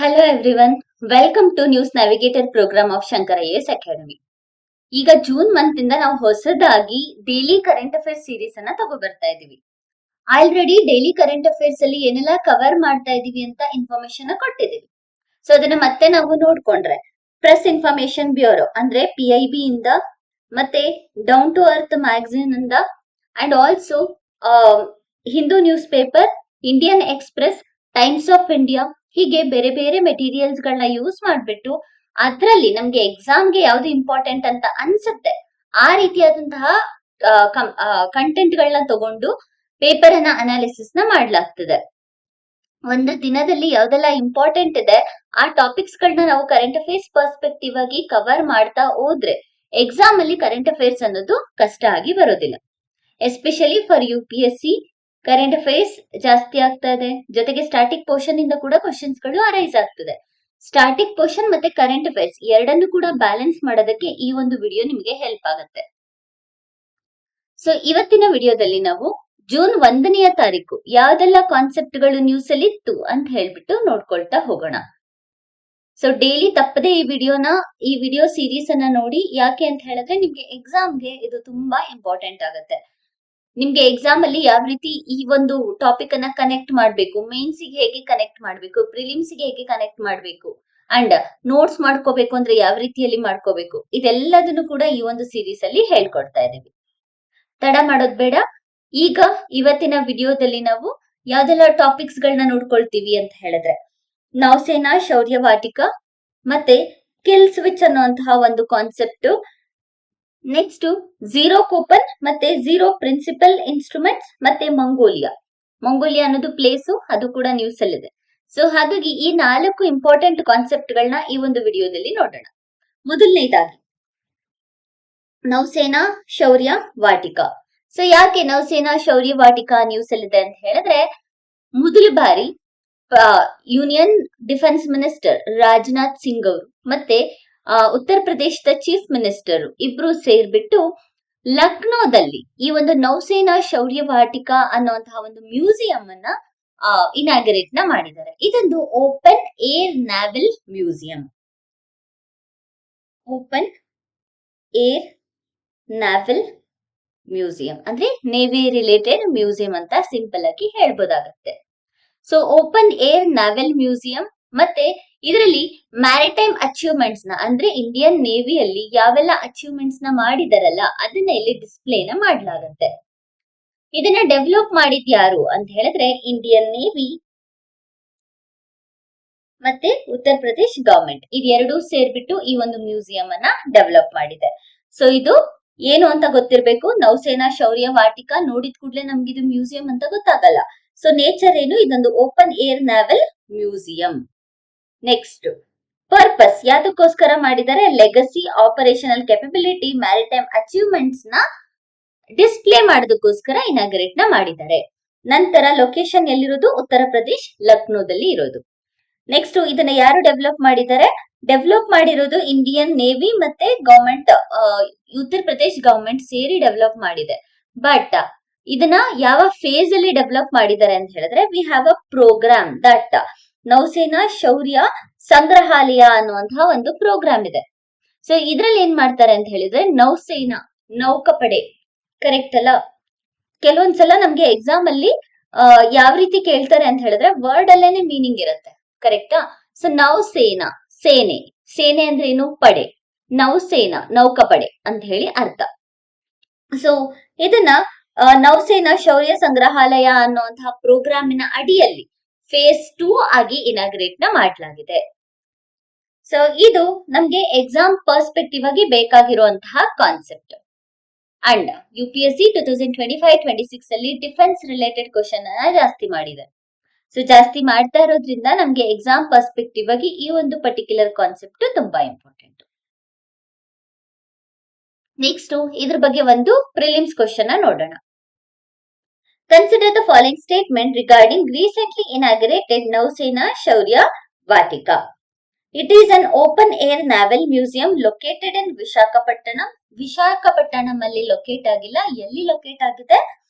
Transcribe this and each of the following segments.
Hello everyone, welcome to news navigator program of Shankar IAS academy. ಈಗ June month ಇಂದ ನಾವು ಹೊಸದಾಗಿ ಡೈಲಿ ಕರೆಂಟ್ ಅಫೇರ್ಸ್ ಸೀರೀಸ್ ಅನ್ನ ತಗೋ ಬರ್ತಾ ಇದೀವಿ. ಆಲ್ರೆಡಿ ಡೈಲಿ ಕರೆಂಟ್ ಅಫೇರ್ಸ್ ಅಲ್ಲಿ ಏನೆಲ್ಲ ಕವರ್ ಮಾಡ್ತಾ ಇದೀವಿ ಅಂತ ಇನ್ಫಾರ್ಮೇಶನ್ ಕೊಟ್ಟಿದ್ದೀವಿ. ಸೊ ಅದನ್ನ ಮತ್ತೆ ನಾವು ನೋಡ್ಕೊಂಡ್ರೆ ಪ್ರೆಸ್ ಇನ್ಫಾರ್ಮೇಶನ್ ಬ್ಯೂರೋ ಅಂದ್ರೆ PIB ಇಂದ, ಮತ್ತೆ ಡೌನ್ ಟು ಅರ್ತ್ ಮ್ಯಾಗಝಿನ್ ಇಂದ, and also Hindu news paper, Indian express, times of India, ಹೀಗೆ ಬೇರೆ ಬೇರೆ ಮೆಟೀರಿಯಲ್ಸ್ ಗಳನ್ನ ಯೂಸ್ ಮಾಡ್ಬಿಟ್ಟು ಅದ್ರಲ್ಲಿ ನಮ್ಗೆ ಎಕ್ಸಾಮ್ಗೆ ಯಾವ್ದು ಇಂಪಾರ್ಟೆಂಟ್ ಅಂತ ಅನ್ಸುತ್ತೆ ಆ ರೀತಿಯಾದಂತಹ ಕಂಟೆಂಟ್ ಗಳನ್ನ ತಗೊಂಡು ಪೇಪರ್ ಅನ್ನ ಅನಾಲಿಸಿಸ್ ನ ಮಾಡ್ಲಾಗ್ತದೆ. ಒಂದು ದಿನದಲ್ಲಿ ಯಾವ್ದೆಲ್ಲ ಇಂಪಾರ್ಟೆಂಟ್ ಇದೆ ಆ ಟಾಪಿಕ್ಸ್ ಗಳನ್ನ ನಾವು ಕರೆಂಟ್ ಅಫೇರ್ಸ್ ಪರ್ಸ್ಪೆಕ್ಟಿವ್ ಆಗಿ ಕವರ್ ಮಾಡ್ತಾ ಹೋದ್ರೆ ಎಕ್ಸಾಮ್ ಅಲ್ಲಿ ಕರೆಂಟ್ ಅಫೇರ್ಸ್ ಅನ್ನೋದು ಕಷ್ಟ ಆಗಿ ಬರೋದಿಲ್ಲ. Especially for UPSC current affairs ಜಾಸ್ತಿ ಆಗ್ತಾ ಇದೆ. ಜೊತೆಗೆ ಸ್ಟಾಟಿಕ್ ಪೋರ್ಷನ್ ಇಂದ ಕೂಡ ಕ್ವಶನ್ಸ್ ಗಳು ಅರೈಸ್ ಆಗ್ತದೆ. ಸ್ಟಾಟಿಕ್ ಪೋರ್ಷನ್ ಮತ್ತೆ ಕರೆಂಟ್ ಅಫೇರ್ಸ್ ಎರಡನ್ನು ಕೂಡ ಬ್ಯಾಲೆನ್ಸ್ ಮಾಡೋದಕ್ಕೆ ಈ ಒಂದು ವಿಡಿಯೋ ನಿಮಗೆ ಹೆಲ್ಪ್ ಆಗುತ್ತೆ. ಸೊ ಇವತ್ತಿನ ವಿಡಿಯೋದಲ್ಲಿ ನಾವು ಜೂನ್ 1ನೇ ತಾರೀಕು ಯಾವ್ದೆಲ್ಲ ಕಾನ್ಸೆಪ್ಟ್ ಗಳು ನ್ಯೂಸ್ ಅಲ್ಲಿ ಇತ್ತು ಅಂತ ಹೇಳ್ಬಿಟ್ಟು ನೋಡ್ಕೊಳ್ತಾ ಹೋಗೋಣ. ಸೊ ಡೈಲಿ ತಪ್ಪದೆ ಈ ವಿಡಿಯೋ ಸೀರೀಸ್ ಅನ್ನ ನೋಡಿ. ಯಾಕೆ ಅಂತ ಹೇಳಿದ್ರೆ ನಿಮ್ಗೆ ಎಕ್ಸಾಮ್ಗೆ ಇದು ತುಂಬಾ ಇಂಪಾರ್ಟೆಂಟ್ ಆಗುತ್ತೆ. ನಿಮ್ಗೆ ಎಕ್ಸಾಮ್ ಅಲ್ಲಿ ಯಾವ ರೀತಿ ಈ ಒಂದು ಟಾಪಿಕ್ ಅನ್ನ ಕನೆಕ್ಟ್ ಮಾಡ್ಬೇಕು, ಮೇನ್ಸ್ ಗೆ ಹೇಗೆ ಕನೆಕ್ಟ್ ಮಾಡ್ಬೇಕು, ಪ್ರಿಲಿಮ್ಸ್ ಗೆ ಹೇಗೆ ಕನೆಕ್ಟ್ ಮಾಡ್ಬೇಕು, ಅಂಡ್ ನೋಟ್ಸ್ ಮಾಡ್ಕೋಬೇಕು ಅಂದ್ರೆ ಯಾವ ರೀತಿಯಲ್ಲಿ ಮಾಡ್ಕೋಬೇಕು, ಇದೆಲ್ಲದನ್ನು ಕೂಡ ಈ ಒಂದು ಸೀರೀಸ್ ಅಲ್ಲಿ ಹೇಳ್ಕೊಡ್ತಾ ಇದೀವಿ. ತಡ ಮಾಡೋದ್ ಬೇಡ. ಈಗ ಇವತ್ತಿನ ವಿಡಿಯೋದಲ್ಲಿ ನಾವು ಯಾವ್ದೆಲ್ಲ ಟಾಪಿಕ್ಸ್ ಗಳನ್ನ ನೋಡ್ಕೊಳ್ತೀವಿ ಅಂತ ಹೇಳಿದ್ರೆ ನೌಸೇನಾ ಶೌರ್ಯ ವಾಟಿಕ, ಮತ್ತೆ ಕಿಲ್ ಸ್ವಿಚ್ ಅನ್ನುವಂತಹ ಒಂದು ಕಾನ್ಸೆಪ್ಟ್, ನೆಕ್ಸ್ಟ್ ಝೀರೋ ಕೂಪನ್, ಮತ್ತೆ ಝೀರೋ ಪ್ರಿನ್ಸಿಪಲ್ ಇನ್ಸ್ಟ್ರೂಮೆಂಟ್ಸ್, ಮತ್ತೆ ಮಂಗೋಲಿಯಾ ಅನ್ನೋದು ಪ್ಲೇಸು, ಅದು ಕೂಡ ನ್ಯೂಸ್ ಅಲ್ಲಿದೆ. ಸೊ ಹಾಗಾಗಿ ಈ 4 ಇಂಪಾರ್ಟೆಂಟ್ ಕಾನ್ಸೆಪ್ಟ್ ಗಳನ್ನ ಈ ಒಂದು ವಿಡಿಯೋದಲ್ಲಿ ನೋಡೋಣ. ಮೊದಲನೇದಾಗಿ ನೌಸೇನಾ ಶೌರ್ಯ ವಾಟಿಕ. ಸೊ ಯಾಕೆ ನೌಸೇನಾ ಶೌರ್ಯ ವಾಟಿಕ ನ್ಯೂಸ್ ಅಲ್ಲಿದೆ ಅಂತ ಹೇಳಿದ್ರೆ ಮೊದಲ ಬಾರಿ union defence minister Rajnath Singh ಅವರು ಮತ್ತೆ ಉತ್ತರ ಪ್ರದೇಶದ ಚೀಫ್ ಮಿನಿಸ್ಟರ್ ಇಬ್ರು ಸೇರ್ಬಿಟ್ಟು ಲಕ್ನೋದಲ್ಲಿ ಈ ಒಂದು ನೌಸೇನಾ ಶೌರ್ಯ ವಾಟಿಕ ಅನ್ನುವಂತಹ ಒಂದು ಮ್ಯೂಸಿಯಂ ಅನ್ನ ಇನಾಗರೇಟ್ ನ ಮಾಡಿದ್ದಾರೆ. ಇದೊಂದು open air naval museum. Open air naval museum ಅಂದ್ರೆ ನೇವಿ ರಿಲೇಟೆಡ್ ಮ್ಯೂಸಿಯಂ ಅಂತ ಸಿಂಪಲ್ ಆಗಿ ಹೇಳ್ಬೋದಾಗತ್ತೆ. So open air naval museum, ಮತ್ತೆ ಇದರಲ್ಲಿ ಮ್ಯಾರಿಟೈಮ್ ಅಚೀವ್ಮೆಂಟ್ಸ್ ನ ಅಂದ್ರೆ ಇಂಡಿಯನ್ ನೇವಿಯಲ್ಲಿ ಯಾವೆಲ್ಲ ಅಚೀವ್ಮೆಂಟ್ಸ್ ನ ಮಾಡಿದಾರಲ್ಲ ಅದನ್ನ ಇಲ್ಲಿ ಡಿಸ್ಪ್ಲೇನ ಮಾಡ್ಲಾಗತ್ತೆ. ಇದನ್ನ ಡೆವಲಪ್ ಮಾಡಿದ್ ಯಾರು ಅಂತ ಹೇಳಿದ್ರೆ ಇಂಡಿಯನ್ ನೇವಿ ಮತ್ತೆ ಉತ್ತರ ಪ್ರದೇಶ್ ಗವರ್ಮೆಂಟ್ ಇದೆರಡೂ ಸೇರ್ಬಿಟ್ಟು ಈ ಒಂದು ಮ್ಯೂಸಿಯಂ ಅನ್ನ ಡೆವಲಪ್ ಮಾಡಿದೆ. ಸೊ ಇದು ಏನು ಅಂತ ಗೊತ್ತಿರ್ಬೇಕು. ನೌಸೇನಾ ಶೌರ್ಯ ವಾಟಿಕ ನೋಡಿದ ಕೂಡಲೇ ನಮ್ಗೆ ಇದು ಮ್ಯೂಸಿಯಂ ಅಂತ ಗೊತ್ತಾಗಲ್ಲ. ಸೊ ನೇಚರ್ ಏನು, ಇದೊಂದು open air naval museum. Next purpose ಯಾವ್ದಕ್ಕೋಸ್ಕರ ಮಾಡಿದ್ದಾರೆ, legacy, operational capability, maritime achievements ನ ಡಿಸ್ಪ್ಲೇ ಮಾಡೋದಕ್ಕೋಸ್ಕರ ಇನಾಗರೇಟ್ ನ ಮಾಡಿದ್ದಾರೆ. ನಂತರ ಲೊಕೇಶನ್ ಎಲ್ಲಿರೋದು, ಉತ್ತರ ಪ್ರದೇಶ್ ಲಕ್ನೋದಲ್ಲಿ ಇರೋದು. ನೆಕ್ಸ್ಟ್ ಇದನ್ನ ಯಾರು ಡೆವಲಪ್ ಮಾಡಿದ್ದಾರೆ, ಡೆವಲಪ್ ಮಾಡಿರೋದು ಇಂಡಿಯನ್ ನೇವಿ ಮತ್ತೆ ಗವರ್ಮೆಂಟ್, ಉತ್ತರ ಪ್ರದೇಶ್ ಗವರ್ಮೆಂಟ್ ಸೇರಿ ಡೆವಲಪ್ ಮಾಡಿದೆ. ಬಟ್ ಇದನ್ನ ಯಾವ ಫೇಸ್ ಅಲ್ಲಿ ಡೆವಲಪ್ ಮಾಡಿದ್ದಾರೆ ಅಂತ ಹೇಳಿದ್ರೆ we have a program that Nausena Shaurya Sangrahalaya ಅನ್ನುವಂತಹ ಒಂದು ಪ್ರೋಗ್ರಾಮ್ ಇದೆ. ಸೊ ಇದ್ರಲ್ಲಿ ಏನ್ ಮಾಡ್ತಾರೆ ಅಂತ ಹೇಳಿದ್ರೆ ನೌಸೇನಾ ನೌಕಾಪಡೆ, ಕರೆಕ್ಟ್ ಅಲ್ಲ? ಕೆಲವೊಂದ್ಸಲ ನಮ್ಗೆ ಎಕ್ಸಾಮ್ ಅಲ್ಲಿ ಯಾವ ರೀತಿ ಕೇಳ್ತಾರೆ ಅಂತ ಹೇಳಿದ್ರೆ ವರ್ಡ್ ಅಲ್ಲೇನೆ ಮೀನಿಂಗ್ ಇರುತ್ತೆ, ಕರೆಕ್ಟಾ? ಸೊ ನೌಸೇನಾ ಸೇನೆ, ಸೇನೆ ಅಂದ್ರೆ ಏನು, ಪಡೆ. ನೌಸೇನಾ ನೌಕಾಪಡೆ ಅಂತ ಹೇಳಿ ಅರ್ಥ. ಸೊ ಇದನ್ನ ನೌಸೇನಾ ಶೌರ್ಯ ಸಂಗ್ರಹಾಲಯ ಅನ್ನುವಂತಹ ಪ್ರೋಗ್ರಾಮಿನ ಅಡಿಯಲ್ಲಿ ಫೇಸ್ 2 ಆಗಿ ಇನಾಗ್ರೇಟ್ ನ ಮಾಡಲಾಗಿದೆ. ಸೊ ಇದು ನಮ್ಗೆ ಎಕ್ಸಾಮ್ ಪರ್ಸ್ಪೆಕ್ಟಿವ್ ಆಗಿ ಬೇಕಾಗಿರುವಂತಹ ಕಾನ್ಸೆಪ್ಟ್. ಅಂಡ್ UPSC 2025-26 ಅಲ್ಲಿ ಡಿಫೆನ್ಸ್ ರಿಲೇಟೆಡ್ ಕ್ವಶನ್ ಅನ್ನ ಜಾಸ್ತಿ ಮಾಡಿದೆ. ಸೊ ಜಾಸ್ತಿ ಮಾಡ್ತಾ ಇರೋದ್ರಿಂದ ನಮ್ಗೆ ಎಕ್ಸಾಮ್ ಪರ್ಸ್ಪೆಕ್ಟಿವ್ ಆಗಿ ಈ ಒಂದು ಪರ್ಟಿಕ್ಯುಲರ್ ಕಾನ್ಸೆಪ್ಟ್ ತುಂಬಾ ಇಂಪಾರ್ಟೆಂಟ್. ನೆಕ್ಸ್ಟ್ ಇದ್ರ ಬಗ್ಗೆ ಒಂದು ಪ್ರಿಲಿಮ್ಸ್ ಕ್ವಶನ್ ನೋಡೋಣ. Consider the following statement regarding recently inaugurated Nausena Shaurya Vatika. It is an open-air naval museum located in Visakhapatnam. Visakhapatnam ಅಲ್ಲಿ ಲೊಕೇಟ್ ಆಗಿಲ್ಲ, ಎಲ್ಲಿ ಲೊಕೇಟ್ ಆಗಿದೆ,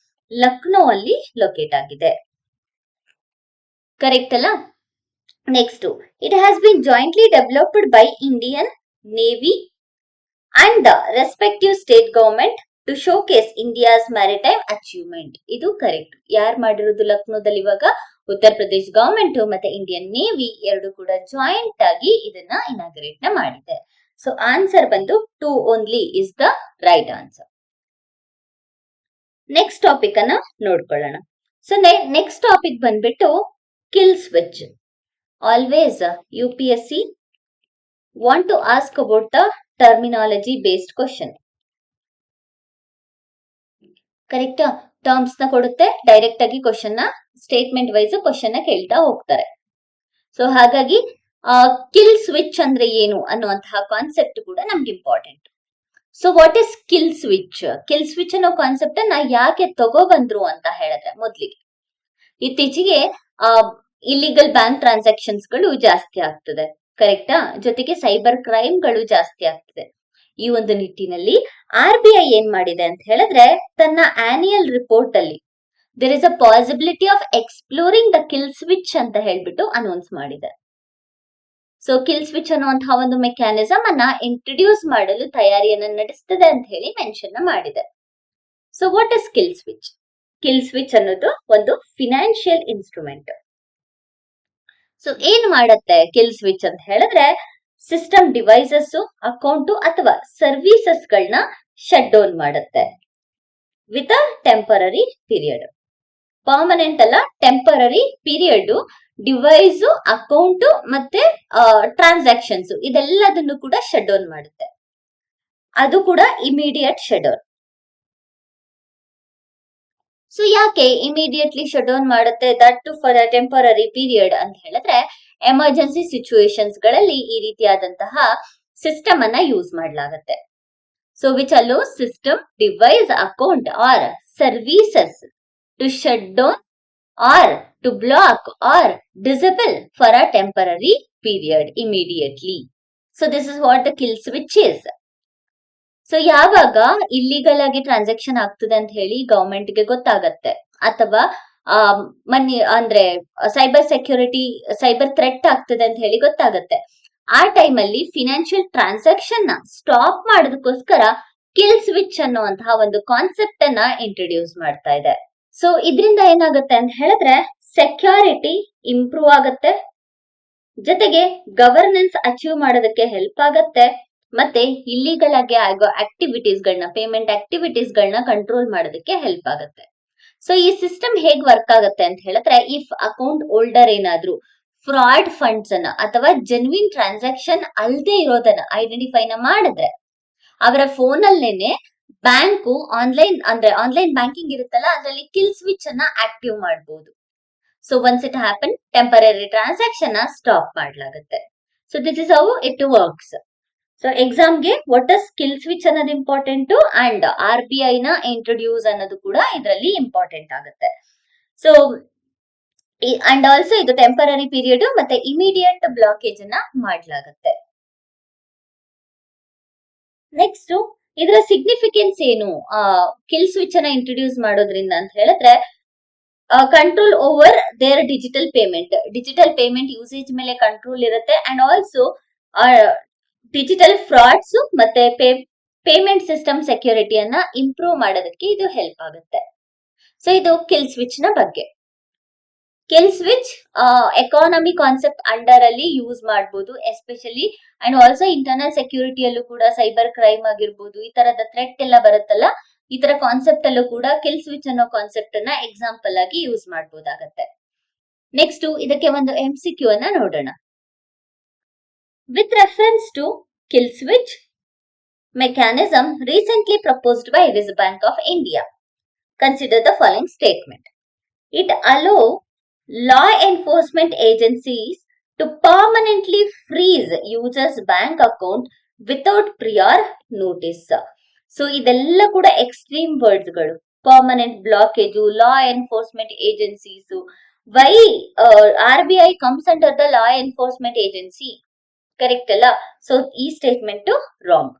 ಲಕ್ನೋ ಅಲ್ಲಿ ಲೊಕೇಟ್ ಆಗಿದೆ. ಕರೆಕ್ಟ್ ಅಲ್ಲ? Next, it has been jointly developed by Indian Navy and the respective state government to showcase India's maritime achievement. ಇದು correct. ಯಾರು ಮಾಡಿರೋದು ಲಕ್ನೋದಲ್ಲಿ ಇವಾಗ? ಉತ್ತರ ಪ್ರದೇಶ್ ಗವರ್ಮೆಂಟ್ ಮತ್ತೆ ಇಂಡಿಯನ್ ನೇವಿ ಎರಡು ಕೂಡ ಜಾಯಿಂಟ್ ಆಗಿ ಇದನ್ನ ಇನಾಗ್ರೇಟ್ ಮಾಡಿದೆ. ಸೊ ಆನ್ಸರ್ ಬಂದು 2 only is the right answer. Next topic ಅನ್ನ ನೋಡ್ಕೊಳ್ಳೋಣ. ಸೊ ನೆಕ್ಸ್ಟ್ ಟಾಪಿಕ್ ಬಂದ್ಬಿಟ್ಟು kill switch. Always UPSC want to ask about the terminology based question. ಕರೆಕ್ಟಾ? ಟರ್ಮ್ಸ್ ನ ಕೊಡುತ್ತೆ, ಡೈರೆಕ್ಟ್ ಆಗಿ ಕ್ವಶನ್ ನ ಸ್ಟೇಟ್ಮೆಂಟ್ ವೈಸ್ ಕ್ವಶನ್ ನ ಕೇಳ್ತಾ ಹೋಗ್ತಾರೆ. ಸೊ ಹಾಗಾಗಿ ಕಿಲ್ ಸ್ವಿಚ್ ಅಂದ್ರೆ ಏನು ಅನ್ನುವಂತಹ ಕಾನ್ಸೆಪ್ಟ್ ಕೂಡ ನಮ್ಗೆ important. So what is kill switch? Kill switch ಅನ್ನೋ ಕಾನ್ಸೆಪ್ಟ್ ನ ಯಾಕೆ ತಗೋಬಂದ್ರು ಅಂತ ಹೇಳಿದ್ರೆ, ಮೊದ್ಲಿಗೆ ಇತ್ತೀಚೆಗೆ ಇಲ್ಲಿಗಲ್ ಬ್ಯಾಂಕ್ ಟ್ರಾನ್ಸಾಕ್ಷನ್ಸ್ ಗಳು ಜಾಸ್ತಿ ಆಗ್ತದೆ, ಕರೆಕ್ಟಾ? ಜೊತೆಗೆ ಸೈಬರ್ ಕ್ರೈಮ್ ಗಳು ಜಾಸ್ತಿ ಆಗ್ತದೆ. ಈ ಒಂದು ನಿಟ್ಟಿನಲ್ಲಿ RBI ಏನ್ ಮಾಡಿದೆ ಅಂತ ಹೇಳಿದ್ರೆ, ತನ್ನ ಆನ್ಯುಯಲ್ ರಿಪೋರ್ಟ್ ಅಲ್ಲಿ there is a possibility of exploring the kill switch ಅಂತ ಹೇಳ್ಬಿಟ್ಟು ಅನೌನ್ಸ್ ಮಾಡಿದೆ. ಸೊ ಕಿಲ್ ಸ್ವಿಚ್ ಅನ್ನುವಂತಹ ಒಂದು ಮೆಕ್ಯಾನಿಸಮ್ ಅನ್ನ ಇಂಟ್ರೊಡ್ಯೂಸ್ ಮಾಡಲು ತಯಾರಿಯನ್ನ ನಡೆಸ್ತದೆ ಅಂತ ಹೇಳಿ ಮೆನ್ಷನ್ ಮಾಡಿದೆ. So what is kill switch? Kill switch ಅನ್ನೋದು ಒಂದು ಫಿನಾನ್ಷಿಯಲ್ ಇನ್ಸ್ಟ್ರೂಮೆಂಟ್. ಸೊ ಏನ್ ಮಾಡತ್ತೆ ಕಿಲ್ ಸ್ವಿಚ್ ಅಂತ ಹೇಳಿದ್ರೆ, ಸಿಸ್ಟಮ್ ಡಿವೈಸಸ್, ಅಕೌಂಟ್ ಅಥವಾ ಸರ್ವಿಸಸ್ ಗಳನ್ನ ಶಟ್ ಡೌನ್ ಮಾಡುತ್ತೆ with a temporary period. Permanent ಅಲ್ಲ, ಟೆಂಪರರಿ ಪೀರಿಯಡ್. ಡಿವೈಸ್, ಅಕೌಂಟ್ ಮತ್ತೆ ಟ್ರಾನ್ಸಾಕ್ಷನ್ಸ್ ಇದೆಲ್ಲದನ್ನು ಕೂಡ ಶಟ್ ಡೌನ್ ಮಾಡುತ್ತೆ. ಅದು ಕೂಡ ಇಮಿಡಿಯೇಟ್ ಶಟ್ ಡೌನ್. ಸೊ ಯಾಕೆ ಇಮಿಡಿಯೇಟ್ಲಿ ಶಟ್ ಡೌನ್ ಮಾಡುತ್ತೆ? That for a temporary period ಅಂತ ಹೇಳಿದ್ರೆ, ಎಮರ್ಜೆನ್ಸಿ ಸಿಚುವೇಶನ್ಸ್ ಗಳಲ್ಲಿ ಈ ರೀತಿಯಾದಂತಹ ಸಿಸ್ಟಮ್ ಅನ್ನ ಯೂಸ್ ಮಾಡಲಾಗುತ್ತೆ. So which allow system, device, account or services to shut down or to block or disable for a temporary period immediately. So this is what the kill switch is. So ಯಾವಾಗ illegal ಆಗಿ transaction ಆಗ್ತದೆ ಅಂತ ಹೇಳಿ ಗವರ್ಮೆಂಟ್ಗೆ ಗೊತ್ತಾಗತ್ತೆ, ಅಥವಾ ಮನಿ ಅಂದ್ರೆ cyber security, cyber threat ಆಗ್ತದೆ ಅಂತ ಹೇಳಿ ಗೊತ್ತಾಗತ್ತೆ, ಆ ಟೈಮ್ ಅಲ್ಲಿ ಫಿನಾನ್ಷಿಯಲ್ ಟ್ರಾನ್ಸಾಕ್ಷನ್ ನ ಸ್ಟಾಪ್ ಮಾಡೋದಕ್ಕೋಸ್ಕರ ಕಿಲ್ ಸ್ವಿಚ್ ಅನ್ನುವಂತಹ ಒಂದು ಕಾನ್ಸೆಪ್ಟ್ ಅನ್ನ ಇಂಟ್ರೊಡ್ಯೂಸ್ ಮಾಡ್ತಾ ಇದೆ. ಸೊ ಇದರಿಂದ ಏನಾಗುತ್ತೆ ಅಂತ ಹೇಳಿದ್ರೆ, ಸೆಕ್ಯೂರಿಟಿ ಇಂಪ್ರೂವ್ ಆಗತ್ತೆ, ಜೊತೆಗೆ ಗವರ್ನೆನ್ಸ್ ಅಚೀವ್ ಮಾಡೋದಕ್ಕೆ ಹೆಲ್ಪ್ ಆಗತ್ತೆ, ಮತ್ತೆ ಇಲ್ಲಿಗಲ್ ಆಗಿ ಆಗೋ ಆಕ್ಟಿವಿಟೀಸ್ ಗಳನ್ನ, ಪೇಮೆಂಟ್ ಆಕ್ಟಿವಿಟೀಸ್ ಗಳನ್ನ ಕಂಟ್ರೋಲ್ ಮಾಡೋದಕ್ಕೆ ಹೆಲ್ಪ್ ಆಗುತ್ತೆ. ಸೊ ಈ ಸಿಸ್ಟಮ್ ಹೇಗ್ ವರ್ಕ್ ಆಗುತ್ತೆ ಅಂತ ಹೇಳಿದ್ರೆ, ಇಫ್ ಅಕೌಂಟ್ ಹೋಲ್ಡರ್ ಏನಾದ್ರೂ ಫ್ರಾಡ್ ಫಂಡ್ಸ್ ಅನ್ನ ಅಥವಾ ಜೆನ್ವಿನ್ ಟ್ರಾನ್ಸಾಕ್ಷನ್ ಅಲ್ಲದೆ ಇರೋದನ್ನ ಐಡೆಂಟಿಫೈನ ಮಾಡಿದ್ರೆ, ಅವರ ಫೋನ್ ಅಲ್ಲೇನೆ ಬ್ಯಾಂಕು ಆನ್ಲೈನ್ ಅಂದ್ರೆ ಆನ್ಲೈನ್ ಬ್ಯಾಂಕಿಂಗ್ ಇರುತ್ತಲ್ಲ, ಅದರಲ್ಲಿ ಕಿಲ್ ಸ್ವಿಚ್ ಅನ್ನ ಆಕ್ಟಿವ್ ಮಾಡಬಹುದು. So once it happen, temporary transaction ನ ಸ್ಟಾಪ್ ಮಾಡಲಾಗುತ್ತೆ. So this is how it works. So ಎಕ್ಸಾಮ್ಗೆ ವಾಟ್ ಇಸ್ ಕಿಲ್ ಸ್ವಿಚ್ ಅನ್ನೋದು ಇಂಪಾರ್ಟೆಂಟ್, ಅಂಡ್ RBI ನ ಇಂಟ್ರೊಡ್ಯೂಸ್ ಅನ್ನೋದು ಕೂಡ ಇದರಲ್ಲಿ ಇಂಪಾರ್ಟೆಂಟ್ ಆಗುತ್ತೆ. ಸೊ ಅಂಡ್ ಆಲ್ಸೋ ಇದು ಟೆಂಪರರಿ ಪೀರಿಯಡ್ ಮತ್ತೆ ಇಮಿಡಿಯೇಟ್ ಬ್ಲಾಕೇಜ್ ಅನ್ನ ಮಾಡಲಾಗುತ್ತೆ. ನೆಕ್ಸ್ಟ್ ಇದರ ಸಿಗ್ನಿಫಿಕೆನ್ಸ್ ಏನು ಕಿಲ್ ಸ್ವಿಚ್ ಅನ್ನ ಇಂಟ್ರೊಡ್ಯೂಸ್ ಮಾಡೋದ್ರಿಂದ ಅಂತ ಹೇಳಿದ್ರೆ, control over their digital payment usage ಮೇಲೆ ಕಂಟ್ರೋಲ್ ಇರುತ್ತೆ, ಅಂಡ್ ಆಲ್ಸೋ ಡಿಜಿಟಲ್ ಫ್ರಾಡ್ಸ್ ಮತ್ತೆ ಪೇಮೆಂಟ್ ಸಿಸ್ಟಮ್ ಸೆಕ್ಯೂರಿಟಿಯನ್ನ ಇಂಪ್ರೂವ್ ಮಾಡೋದಕ್ಕೆ ಇದು ಹೆಲ್ಪ್ ಆಗುತ್ತೆ. ಸೊ ಇದು ಕಿಲ್ ಸ್ವಿಚ್ ನ ಬಗ್ಗೆ. Kill switch economy concept under ಅಲ್ಲಿ ಯೂಸ್ ಮಾಡಬಹುದು, ಎಸ್ಪೆಷಲಿ ಅಂಡ್ ಆಲ್ಸೋ ಇಂಟರ್ನಲ್ ಸೆಕ್ಯೂರಿಟಿಯಲ್ಲೂ ಕೂಡ, ಸೈಬರ್ ಕ್ರೈಮ್ ಆಗಿರ್ಬೋದು, ಈ ತರದ ಥ್ರೆಟ್ ಎಲ್ಲ ಬರುತ್ತಲ್ಲ, ಈ ತರ ಕಾನ್ಸೆಪ್ಟ್ ಅಲ್ಲೂ ಕೂಡ ಕಿಲ್ ಸ್ವಿಚ್ ಅನ್ನೋ ಕಾನ್ಸೆಪ್ಟ್ ಅನ್ನ ಎಕ್ಸಾಂಪಲ್ ಆಗಿ ಯೂಸ್ ಮಾಡಬಹುದಾಗತ್ತೆ. ನೆಕ್ಸ್ಟ್ ಇದಕ್ಕೆ ಒಂದು MCQ ಅನ್ನ ನೋಡೋಣ. With reference to kill switch mechanism recently proposed by Reserve Bank of India, consider the following statement. It allows law enforcement agencies to permanently freeze users' bank account without prior notice. So ಇದೆಲ್ಲ ಕೂಡ extreme words ಗಳು. Permanent blockage, law enforcement agencies. Why RBI comes under the law enforcement agency? Correct ಅಲ್ಲ? So ಈ statement wrong.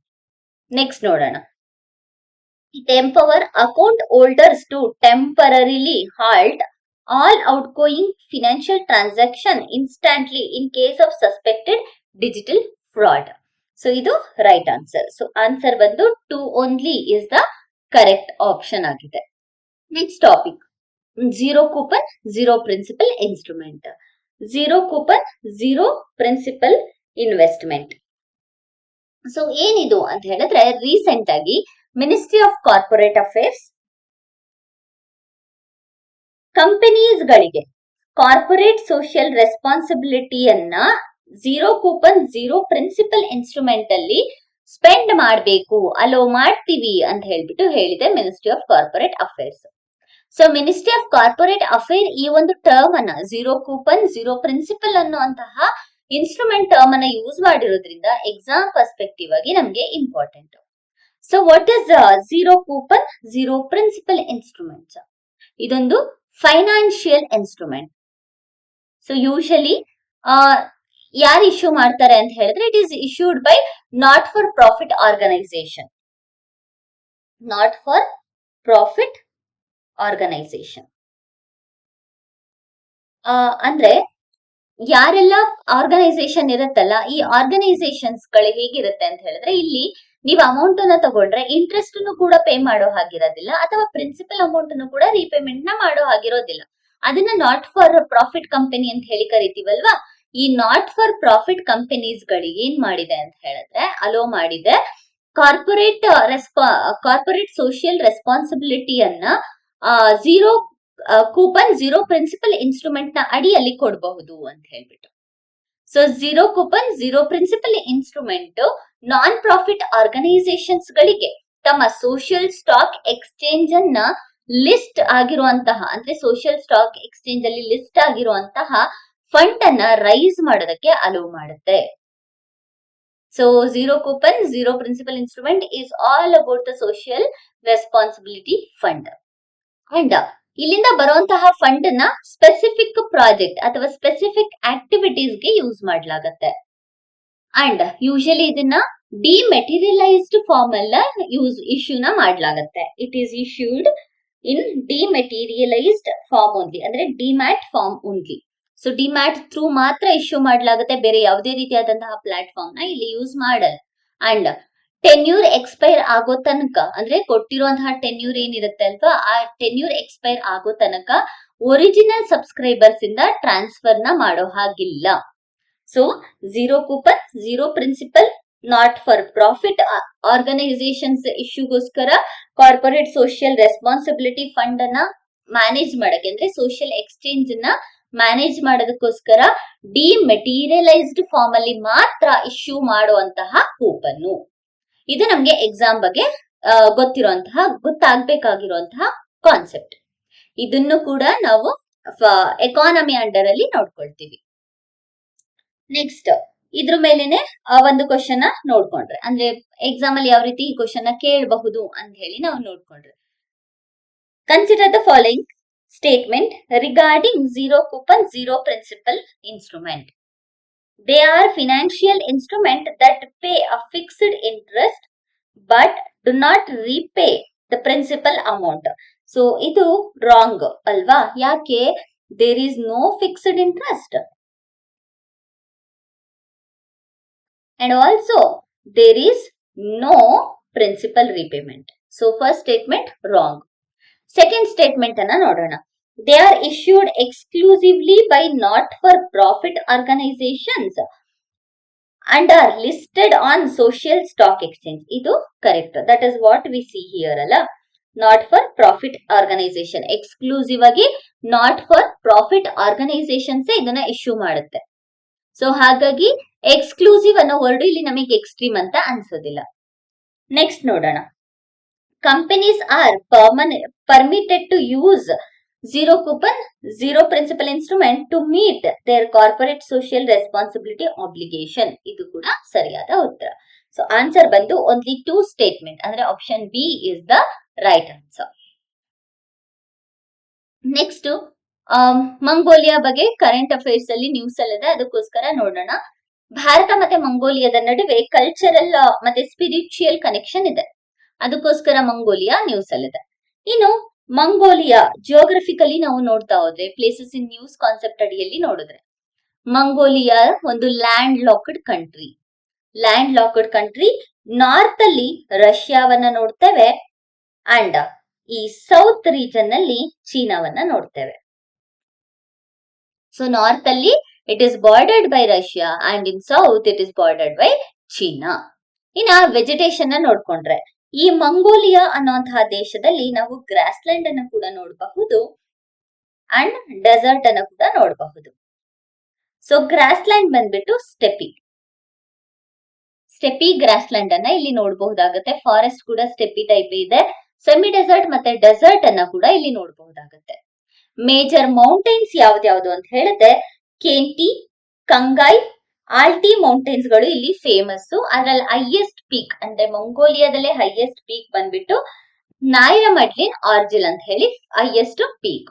Next ನೋಡೋಣ. It empower account holders to temporarily halt all outgoing financial transaction instantly in case of suspected digital fraud. So ಇದು right answer. So answer ಬಂದು 2 only is the correct option ಆಗಿದೆ. Next topic, zero coupon zero principal instrument. Zero coupon zero principal investment. So ಏನಿದು ಅಂತ ಹೇಳಿದ್ರೆ, recent ಆಗಿ ministry of corporate affairs companies ಗಳಿಗೆ corporate social ರೆಸ್ಪಾನ್ಸಿಬಿಲಿಟಿಯನ್ನ zero coupon zero principal instrument ಅಲ್ಲಿ spend ಮಾಡಬೇಕು, allow ಮಾಡ್ತೀವಿ ಅಂತ ಹೇಳ್ಬಿಟ್ಟು ಹೇಳಿದೆ ministry of corporate affairs. So ministry of corporate affair ಈ ಒಂದು ಟರ್ಮ್ ಅನ್ನ, ಝೀರೋ ಕೂಪನ್ ಝೀರೋ ಪ್ರಿನ್ಸಿಪಲ್ ಅನ್ನುವಂತಹ ಇನ್ಸ್ಟ್ರೂಮೆಂಟ್ ಟರ್ಮ್ ಅನ್ನ ಯೂಸ್ ಮಾಡಿರೋದ್ರಿಂದ ಎಕ್ಸಾಮ್ ಪರ್ಸ್ಪೆಕ್ಟಿವ್ ಆಗಿ ನಮ್ಗೆ important. So what is zero coupon zero principal instruments? ಇದೊಂದು ಫೈನಾನ್ಷಿಯಲ್ ಇನ್ಸ್ಟ್ರೂಮೆಂಟ್. ಸೊ ಯೂಶಲಿ ಯಾರು ಇಶ್ಯೂ ಮಾಡ್ತಾರೆ ಅಂತ ಹೇಳಿದ್ರೆ, it is issued by not for profit organisation. Not for profit organisation ಅಂದ್ರೆ ಯಾರೆಲ್ಲ ಆರ್ಗನೈಸೇಷನ್ ಇರುತ್ತಲ್ಲ, ಈ ಆರ್ಗನೈಸೇಷನ್ಸ್ ಗಳು ಹೇಗಿರುತ್ತೆ ಅಂತ ಹೇಳಿದ್ರೆ, ಇಲ್ಲಿ ನೀವು ಅಮೌಂಟ್ ಅನ್ನ ತಗೊಂಡ್ರೆ ಇಂಟ್ರೆಸ್ಟ್ ಕೂಡ ಪೇ ಮಾಡೋ ಹಾಗಿರೋದಿಲ್ಲ, ಅಥವಾ ಪ್ರಿನ್ಸಿಪಲ್ ಅಮೌಂಟ್ ಅನ್ನು ಕೂಡ ರೀಪೇಮೆಂಟ್ ನ ಮಾಡೋ ಹಾಗಿರೋದಿಲ್ಲ. ಅದನ್ನ ನಾಟ್ ಫಾರ್ ಪ್ರಾಫಿಟ್ ಕಂಪನಿ ಅಂತ ಹೇಳಿ ಕರಿತೀವಲ್ವಾ. ಈ ನಾಟ್ ಫಾರ್ ಪ್ರಾಫಿಟ್ ಕಂಪನೀಸ್ ಗಳಿಗೆ ಏನ್ ಮಾಡಿದೆ ಅಂತ ಹೇಳಿದ್ರೆ, ಅಲೋ ಮಾಡಿದೆ ಕಾರ್ಪೊರೇಟ್ ಸೋಷಿಯಲ್ ರೆಸ್ಪಾನ್ಸಿಬಿಲಿಟಿಯನ್ನ zero coupon zero principal instrument ನ ಅಡಿಯಲ್ಲಿ ಕೊಡಬಹುದು ಅಂತ ಹೇಳ್ಬಿಟ್ಟು. So zero coupon zero principal instrument non profit organisations ಗಳಿಗೆ ತಮ್ಮ ಸೋಷಿಯಲ್ ಸ್ಟಾಕ್ ಎಕ್ಸ್ಚೇಂಜ್ ಅನ್ನ ಲಿಸ್ಟ್ ಆಗಿರುವಂತಹ, ಅಂದ್ರೆ ಸೋಷಿಯಲ್ ಸ್ಟಾಕ್ ಎಕ್ಸ್ಚೇಂಜ್ ಅಲ್ಲಿ ಲಿಸ್ಟ್ ಆಗಿರುವಂತಹ ಫಂಡ್ ಅನ್ನ ರೈಸ್ ಮಾಡೋದಕ್ಕೆ ಅಲೋ ಮಾಡುತ್ತೆ. So zero coupon zero principal instrument is all about the social responsibility fund. And ಇಲ್ಲಿಂದ ಬರುವಂತಹ ಫಂಡ್ ನ ಸ್ಪೆಸಿಫಿಕ್ ಪ್ರಾಜೆಕ್ಟ್ ಅಥವಾ ಸ್ಪೆಸಿಫಿಕ್ ಆಕ್ಟಿವಿಟೀಸ್ ಗೆ ಯೂಸ್ ಮಾಡಲಾಗತ್ತೆ. ಅಂಡ್ ಯೂಶಲಿ ಇದನ್ನ ಡಿಮೆಟೀರಿಯಲೈಸ್ಡ್ ಫಾರ್ಮ್ ಅಲ್ಲ ಇಶ್ಯೂನ ಮಾಡಲಾಗತ್ತೆ. It is issued in dematerialised form only, ಅಂದ್ರೆ demat form only. So demat through ಮಾತ್ರ ಇಶ್ಯೂ ಮಾಡಲಾಗುತ್ತೆ, ಬೇರೆ ಯಾವುದೇ ರೀತಿಯಾದಂತಹ ಪ್ಲಾಟ್ಫಾರ್ಮ್ ನ ಇಲ್ಲಿ ಯೂಸ್ ಮಾಡಲ್ಲ. ಅಂಡ್ ಟೆನ್ಯೂರ್ ಎಕ್ಸ್ಪೈರ್ ಆಗೋ ತನಕ, ಅಂದ್ರೆ ಕೊಟ್ಟಿರುವಂತಹ ಟೆನ್ಯೂರ್ ಏನಿರುತ್ತೆ ಅಲ್ವಾ, ಆ ಟೆನ್ಯೂರ್ ಎಕ್ಸ್ಪೈರ್ ಆಗೋ ತನಕ ಒರಿಜಿನಲ್ ಸಬ್ಸ್ಕ್ರೈಬರ್ಸ್ ಇಂದ ಟ್ರಾನ್ಸ್ಫರ್ ನ ಮಾಡೋ ಹಾಗಿಲ್ಲ. So zero coupon zero principal not for profit organisations ಇಶ್ಯೂಗೋಸ್ಕರ ಕಾರ್ಪೊರೇಟ್ ಸೋಷಿಯಲ್ ರೆಸ್ಪಾನ್ಸಿಬಿಲಿಟಿ ಫಂಡ್ ಅನ್ನ ಮ್ಯಾನೇಜ್ ಮಾಡಕ್ಕೆ, ಅಂದ್ರೆ ಸೋಷಿಯಲ್ ಎಕ್ಸ್ಚೇಂಜ್ ನ ಮ್ಯಾನೇಜ್ ಮಾಡೋದಕ್ಕೋಸ್ಕರ ಡಿಮೆಟೀರಿಯಲೈಸ್ಡ್ ಫಾರ್ಮ್ ಅಲ್ಲಿ ಮಾತ್ರ ಇಶ್ಯೂ ಮಾಡುವಂತಹ ಕೂಪನ್. ಇದು ನಮ್ಗೆ ಎಕ್ಸಾಮ್ ಬಗ್ಗೆ ಗೊತ್ತಾಗ್ಬೇಕಾಗಿರುವಂತಹ ಕಾನ್ಸೆಪ್ಟ್. ಇದನ್ನು ಕೂಡ ನಾವು ಎಕಾನಮಿ ಅಂಡರ್ ಅಲ್ಲಿ ನೋಡ್ಕೊಳ್ತೀವಿ. ನೆಕ್ಸ್ಟ್ ಇದ್ರ ಮೇಲೆನೆ ಒಂದು ಕ್ವಶನ್ ನೋಡ್ಕೊಂಡ್ರೆ, ಅಂದ್ರೆ ಎಕ್ಸಾಮ್ ಅಲ್ಲಿ ಯಾವ ರೀತಿ ಈ ಕ್ವಶನ್ ಕೇಳಬಹುದು ಅಂತ ಹೇಳಿ ನಾವು ನೋಡ್ಕೊಂಡ್ರೆ, consider the following statement regarding zero coupon zero principal instrument. They are financial instrument that pay a fixed interest but do not repay the principal amount. So ಇದು wrong ಅಲ್ವಾ? ಯಾಕೆ? There is no fixed interest. And also there is no principal repayment. So first statement wrong. Second statement ಅನ್ನ ನೋಡೋಣ. They are issued exclusively by not for profit organizations and are listed on social stock exchange. ಇದು correct. That is what we see here ಅಲ್ಲ. Not for profit organization, exclusive ಆಗಿ not for profit organizations ಇದನ್ನ issue ಮಾಡುತ್ತೆ. So ಹಾಗಾಗಿ exclusive ಅನ್ನೋ word ಇಲ್ಲಿ ನಮಗೆ extreme ಅಂತ ಅನ್ಸೋದಿಲ್ಲ. ನೆಕ್ಸ್ಟ್ ನೋಡೋಣ. Companies are permitted to use zero coupon zero principal instrument to meet their corporate social responsibility obligation. ಇದು ಕೂಡ ಸರಿಯಾದ ಉತ್ತರ. ಸೊ ಆನ್ಸರ್ ಬಂದು ಓನ್ಲಿ 2 ಸ್ಟೇಟ್ಮೆಂಟ್, ಅಂದ್ರೆ option B is the right answer. Next Mongolia ಬಗ್ಗೆ ಕರೆಂಟ್ ಅಫೇರ್ಸ್ ಅಲ್ಲಿ news ಅಲ್ಲಿದೆ, ಅದಕ್ಕೋಸ್ಕರ ನೋಡೋಣ. ಭಾರತ ಮತ್ತೆ ಮಂಗೋಲಿಯಾದ ನಡುವೆ ಕಲ್ಚರಲ್ ಮತ್ತೆ ಸ್ಪಿರಿಚುಯಲ್ ಕನೆಕ್ಷನ್ ಇದೆ, ಅದಕ್ಕೋಸ್ಕರ ಮಂಗೋಲಿಯಾ ನ್ಯೂಸ್ ಅಲ್ಲಿದೆ. ಇನ್ನು ಮಂಗೋಲಿಯಾ ಜಿಯೋಗ್ರಫಿಕಲಿ ನಾವು ನೋಡ್ತಾ ಹೋದ್ರೆ ಪ್ಲೇಸಸ್ ಇನ್ ನ್ಯೂಸ್ ಕಾನ್ಸೆಪ್ಟ್ ಅಡಿಯಲ್ಲಿ ನೋಡಿದ್ರೆ ಮಂಗೋಲಿಯಾ ಒಂದು ಲ್ಯಾಂಡ್ ಲಾಕ್ಡ್ ಕಂಟ್ರಿ ನಾರ್ತ್ ಅಲ್ಲಿ ರಷ್ಯಾವನ್ನ ನೋಡ್ತೇವೆ ಅಂಡ್ ಈ ಸೌತ್ ರೀಜನ್ ಅಲ್ಲಿ ಚೀನಾವನ್ನ ನೋಡ್ತೇವೆ. ಸೊ ನಾರ್ತ್ ಅಲ್ಲಿ it is bordered by Russia and in south it is bordered by China. ಇನ್ನ ವೆಜಿಟೇಷನ್ ನೋಡ್ಕೊಂಡ್ರೆ ಈ ಮಂಗೋಲಿಯಾ ಅನ್ನುವಂತಹ ದೇಶದಲ್ಲಿ ನಾವು ಗ್ರಾಸ್ ಲ್ಯಾಂಡ್ ಅನ್ನು ಕೂಡ ನೋಡಬಹುದು ಅಂಡ್ ಡೆಸರ್ಟ್ ಅನ್ನು ಕೂಡ ನೋಡಬಹುದು. ಸೊ ಗ್ರಾಸ್ ಲ್ಯಾಂಡ್ ಬಂದ್ಬಿಟ್ಟು ಸ್ಟೆಪಿ ಗ್ರಾಸ್ ಲ್ಯಾಂಡ್ ಅನ್ನ ಇಲ್ಲಿ ನೋಡಬಹುದಾಗುತ್ತೆ. ಫಾರೆಸ್ಟ್ ಕೂಡ ಸ್ಟೆಪಿ ಟೈಪ್ ಇದೆ. ಸೆಮಿ ಡೆಸರ್ಟ್ ಮತ್ತೆ ಡೆಸರ್ಟ್ ಅನ್ನ ಕೂಡ ಇಲ್ಲಿ ನೋಡಬಹುದಾಗುತ್ತೆ. ಮೇಜರ್ ಮೌಂಟೇನ್ಸ್ ಯಾವ್ದ್ಯಾವ್ದು ಅಂತ ಹೇಳಿದ್ರೆ ಕೇಂಟಿ, ಕಂಗಾಯ್, ಆಲ್ಟಿ ಮೌಂಟೇನ್ಸ್ ಗಳು ಇಲ್ಲಿ ಫೇಮಸ್. ಅದ್ರಲ್ಲಿ ಹೈಯೆಸ್ಟ್ ಪೀಕ್ ಅಂದ್ರೆ ಮಂಗೋಲಿಯಾದಲ್ಲೇ ಹೈಯೆಸ್ಟ್ ಪೀಕ್ ಬಂದ್ಬಿಟ್ಟು ನಾಯಮಡ್ಲಿನ್ ಆರ್ಜಿಲ್ ಅಂತ ಹೇಳಿ ಹೈಯೆಸ್ಟ್ ಪೀಕ್.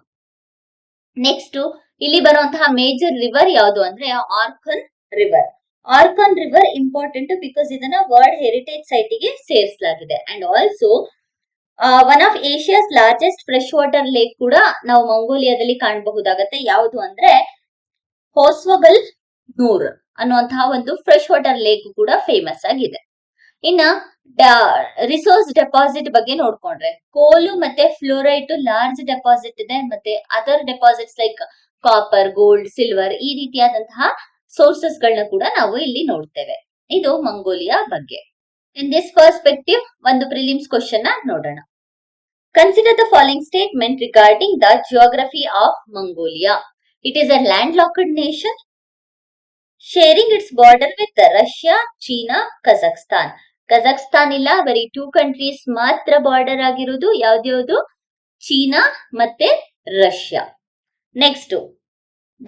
ನೆಕ್ಸ್ಟ್ ಇಲ್ಲಿ ಬರುವಂತಹ ಮೇಜರ್ ರಿವರ್ ಯಾವುದು ಅಂದ್ರೆ ಆರ್ಕನ್ ರಿವರ್ ಇಂಪಾರ್ಟೆಂಟ್ ಬಿಕಾಸ್ ಇದನ್ನ ವರ್ಲ್ಡ್ ಹೆರಿಟೇಜ್ ಸೈಟ್ ಗೆ ಸೇರಿಸಲಾಗಿದೆ. And also one of Asia's largest fresh water lake ಕೂಡ ನಾವು ಮಂಗೋಲಿಯಾದಲ್ಲಿ ಕಾಣಬಹುದಾಗತ್ತೆ. ಯಾವುದು ಅಂದ್ರೆ ಹೋಸ್ವಗಲ್ ನೂರ್ ಅನ್ನುವಂತಹ ಒಂದು ಫ್ರೆಶ್ ವಾಟರ್ ಲೇಕ್ ಕೂಡ ಫೇಮಸ್ ಆಗಿದೆ. ಇನ್ನ ರಿಸೋರ್ಸ್ ಡೆಪಾಸಿಟ್ ಬಗ್ಗೆ ನೋಡ್ಕೊಂಡ್ರೆ ಕೋಲು ಮತ್ತೆ ಫ್ಲೋರೈಟ್ ಲಾರ್ಜ್ ಡೆಪಾಸಿಟ್ ಇದೆ. ಮತ್ತೆ other deposits like copper, gold, silver ಈ ರೀತಿಯಾದಂತಹ ಸೋರ್ಸಸ್ ಗಳನ್ನ ಕೂಡ ನಾವು ಇಲ್ಲಿ ನೋಡ್ತೇವೆ. ಇದು ಮಂಗೋಲಿಯಾ ಬಗ್ಗೆ. ಇನ್ ದಿಸ್ ಪರ್ಸ್ಪೆಕ್ಟಿವ್ ಒಂದು ಪ್ರಿಲಿಮ್ಸ್ ಕ್ವಶನ್ ನೋಡೋಣ. Consider the following statement regarding the geography of Mongolia. It is a land locked nation sharing its border with Russia, China, Kazakhstan. ಕಜಾಕ್ಸ್ತಾನ್ ಇಲ್ಲ, ಬರೀ 2 ಕಂಟ್ರೀಸ್ ಮಾತ್ರ ಬಾರ್ಡರ್ ಆಗಿರೋದು. ಯಾವ್ದ್ಯಾವ್ದು? ಚೀನಾ ಮತ್ತೆ Russia. Next,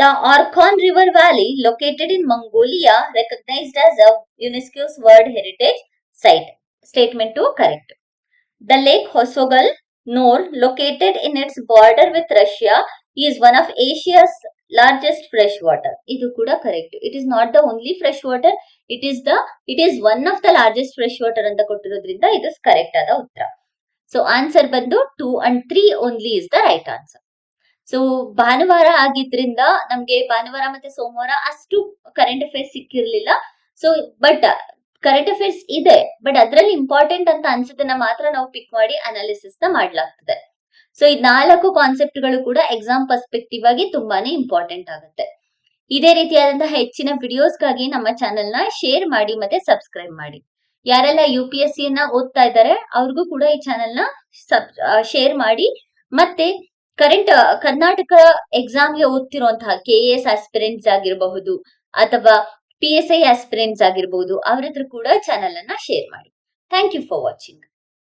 the Orkhon river valley located in Mongolia recognised as a UNESCO's world heritage site. Statement 2 correct. The lake Hovsgol Nuur located in its border with Russia is one of Asia's largest fresh water. ಇದು ಕೂಡ correct. It is not the only fresh water, it is one of the largest fresh water ಅಂತ ಕೊಟ್ಟಿರೋದ್ರಿಂದ ಇದು correct ಆದ ಉತ್ತರ. So answer ಬಂದು 2 and 3 only is the right answer. So ಭಾನುವಾರ ಆಗಿದ್ರಿಂದ ನಮ್ಗೆ ಭಾನುವಾರ ಮತ್ತೆ ಸೋಮವಾರ ಅಷ್ಟು ಕರೆಂಟ್ ಅಫೇರ್ಸ್ ಸಿಕ್ಕಿರ್ಲಿಲ್ಲ. ಸೊ ಬಟ್ ಕರೆಂಟ್ ಅಫೇರ್ಸ್ ಇದೆ, ಬಟ್ ಅದ್ರಲ್ಲಿ ಇಂಪಾರ್ಟೆಂಟ್ ಅಂತ ಅನ್ಸೋದನ್ನ ಮಾತ್ರ ನಾವು ಪಿಕ್ ಮಾಡಿ ಅನಾಲಿಸಿಸ್ ನ ಮಾಡ್ಲಾಗ್ತದೆ. ಸೊ ಈ 4 ಕಾನ್ಸೆಪ್ಟ್ ಗಳು ಕೂಡ ಎಕ್ಸಾಮ್ ಪರ್ಸ್ಪೆಕ್ಟಿವ್ ಆಗಿ ತುಂಬಾನೇ ಇಂಪಾರ್ಟೆಂಟ್ ಆಗುತ್ತೆ. ಇದೇ ರೀತಿಯಾದಂತಹ ಹೆಚ್ಚಿನ ವಿಡಿಯೋಸ್ಗಾಗಿ ನಮ್ಮ ಚಾನೆಲ್ ನ ಶೇರ್ ಮಾಡಿ ಮತ್ತೆ ಸಬ್ಸ್ಕ್ರೈಬ್ ಮಾಡಿ. ಯಾರೆಲ್ಲ UPSC ನ ಓದ್ತಾ ಇದ್ದಾರೆ ಅವ್ರಿಗೂ ಕೂಡ ಈ ಚಾನೆಲ್ ನ ಶೇರ್ ಮಾಡಿ. ಮತ್ತೆ ಕರ್ನಾಟಕ ಎಕ್ಸಾಮ್ಗೆ ಓದ್ತಿರುವಂತಹ KAS ಆಸ್ಪಿರೆಂಟ್ಸ್ ಆಗಿರಬಹುದು ಅಥವಾ PSI ಆಸ್ಪಿರೆಂಟ್ಸ್ ಆಗಿರಬಹುದು, ಅವ್ರ ಹತ್ರ ಕೂಡ ಚಾನೆಲ್ ಅನ್ನ ಶೇರ್ ಮಾಡಿ. Thank you for watching.